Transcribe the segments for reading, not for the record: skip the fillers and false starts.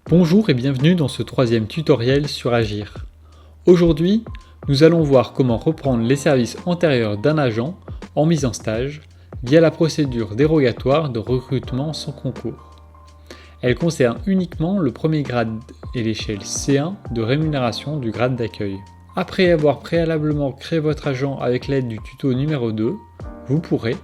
Bonjour et bienvenue dans ce troisième tutoriel sur Agir. Aujourd'hui, nous allons voir comment reprendre les services antérieurs d'un agent en mise en stage via la procédure dérogatoire de recrutement sans concours. Elle concerne uniquement le premier grade et l'échelle C1 de rémunération du grade d'accueil. Après avoir préalablement créé votre agent avec l'aide du tuto numéro 2, vous pourrez,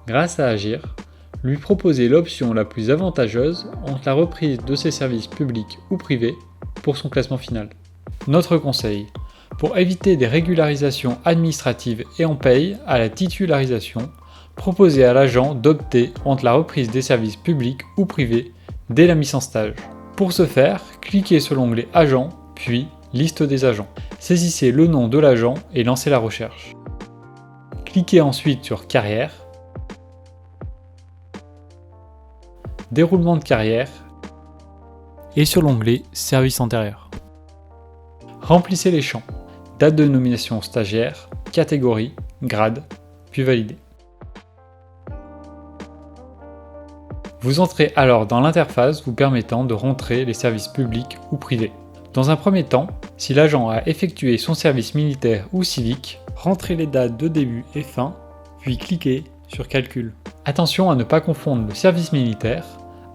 grâce à Agir, lui proposer l'option la plus avantageuse entre la reprise de ses services publics ou privés pour son classement final. Notre conseil, pour éviter des régularisations administratives et en paye à la titularisation, proposez à l'agent d'opter entre la reprise des services publics ou privés dès la mise en stage. Pour ce faire, cliquez sur l'onglet Agents, puis Liste des agents. Saisissez le nom de l'agent et lancez la recherche. Cliquez ensuite sur Carrière, Déroulement de carrière et sur l'onglet Services antérieurs. Remplissez les champs, date de nomination stagiaire, catégorie, grade, puis validez. Vous entrez alors dans l'interface vous permettant de rentrer les services publics ou privés. Dans un premier temps, si l'agent a effectué son service militaire ou civique, rentrez les dates de début et fin, puis cliquez sur Calcul. Attention à ne pas confondre le service militaire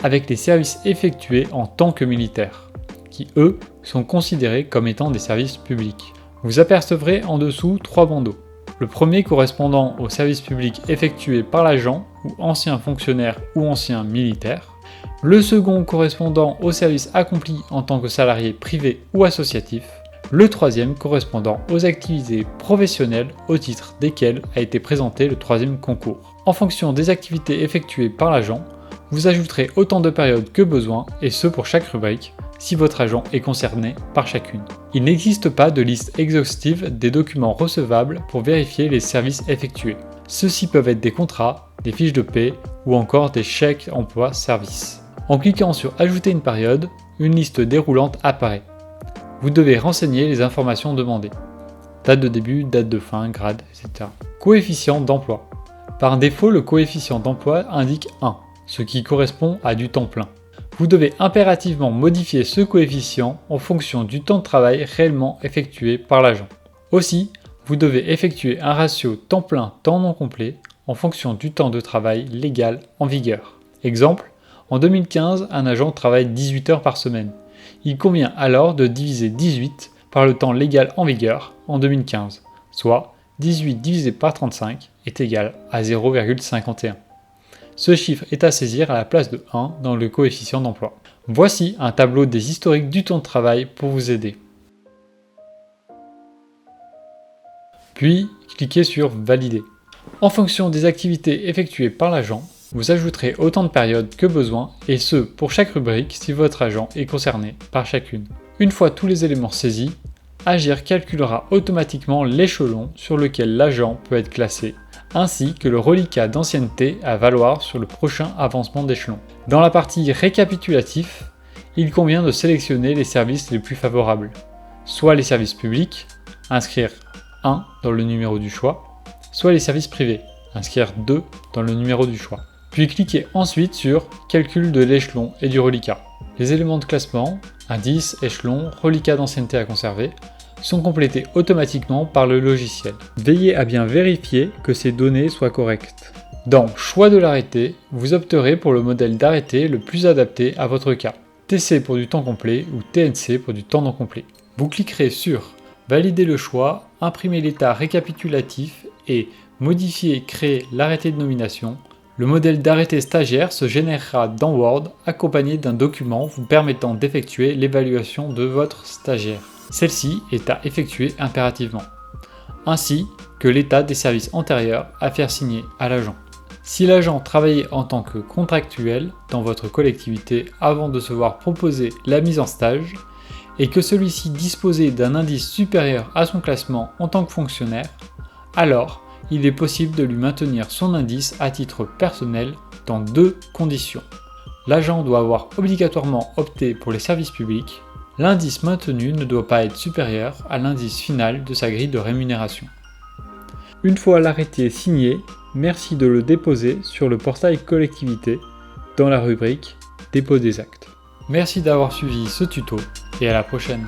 avec les services effectués en tant que militaire, qui eux sont considérés comme étant des services publics. Vous apercevrez en dessous 3 bandeaux. Le premier correspondant au service public effectué par l'agent ou ancien fonctionnaire ou ancien militaire. Le second correspondant au service accompli en tant que salarié privé ou associatif. Le troisième correspondant aux activités professionnelles au titre desquelles a été présenté le troisième concours. En fonction des activités effectuées par l'agent, vous ajouterez autant de périodes que besoin, et ce pour chaque rubrique, si votre agent est concerné par chacune. Il n'existe pas de liste exhaustive des documents recevables pour vérifier les services effectués. Ceux-ci peuvent être des contrats, des fiches de paie ou encore des chèques emploi-service. En cliquant sur Ajouter une période, une liste déroulante apparaît. Vous devez renseigner les informations demandées. Date de début, date de fin, grade, etc. Coefficient d'emploi. Par défaut, le coefficient d'emploi indique 1, ce qui correspond à du temps plein. Vous devez impérativement modifier ce coefficient en fonction du temps de travail réellement effectué par l'agent. Aussi, vous devez effectuer un ratio temps plein-temps non complet en fonction du temps de travail légal en vigueur. Exemple, en 2015, un agent travaille 18 heures par semaine. Il convient alors de diviser 18 par le temps légal en vigueur en 2015, soit 18 divisé par 35 est égal à 0,51. Ce chiffre est à saisir à la place de 1 dans le coefficient d'emploi. Voici un tableau des historiques du temps de travail pour vous aider. Puis, cliquez sur Valider. En fonction des activités effectuées par l'agent, vous ajouterez autant de périodes que besoin, et ce pour chaque rubrique si votre agent est concerné par chacune. Une fois tous les éléments saisis, Agir calculera automatiquement l'échelon sur lequel l'agent peut être classé, ainsi que le reliquat d'ancienneté à valoir sur le prochain avancement d'échelon. Dans la partie récapitulatif, il convient de sélectionner les services les plus favorables, soit les services publics, inscrire 1 dans le numéro du choix, soit les services privés, inscrire 2 dans le numéro du choix. Puis cliquez ensuite sur Calcul de l'échelon et du reliquat. Les éléments de classement, indice, échelon, reliquat d'ancienneté à conserver, sont complétés automatiquement par le logiciel. Veillez à bien vérifier que ces données soient correctes. Dans Choix de l'arrêté, vous opterez pour le modèle d'arrêté le plus adapté à votre cas. TC pour du temps complet ou TNC pour du temps non complet. Vous cliquerez sur Valider le choix, imprimer l'état récapitulatif et Modifier, créer l'arrêté de nomination. Le modèle d'arrêté stagiaire se générera dans Word accompagné d'un document vous permettant d'effectuer l'évaluation de votre stagiaire. Celle-ci est à effectuer impérativement, ainsi que l'état des services antérieurs à faire signer à l'agent. Si l'agent travaillait en tant que contractuel dans votre collectivité avant de se voir proposer la mise en stage, et que celui-ci disposait d'un indice supérieur à son classement en tant que fonctionnaire, alors il est possible de lui maintenir son indice à titre personnel dans 2 conditions. L'agent doit avoir obligatoirement opté pour les services publics. L'indice maintenu ne doit pas être supérieur à l'indice final de sa grille de rémunération. Une fois l'arrêté signé, merci de le déposer sur le portail collectivité dans la rubrique Dépôt des actes. Merci d'avoir suivi ce tuto et à la prochaine.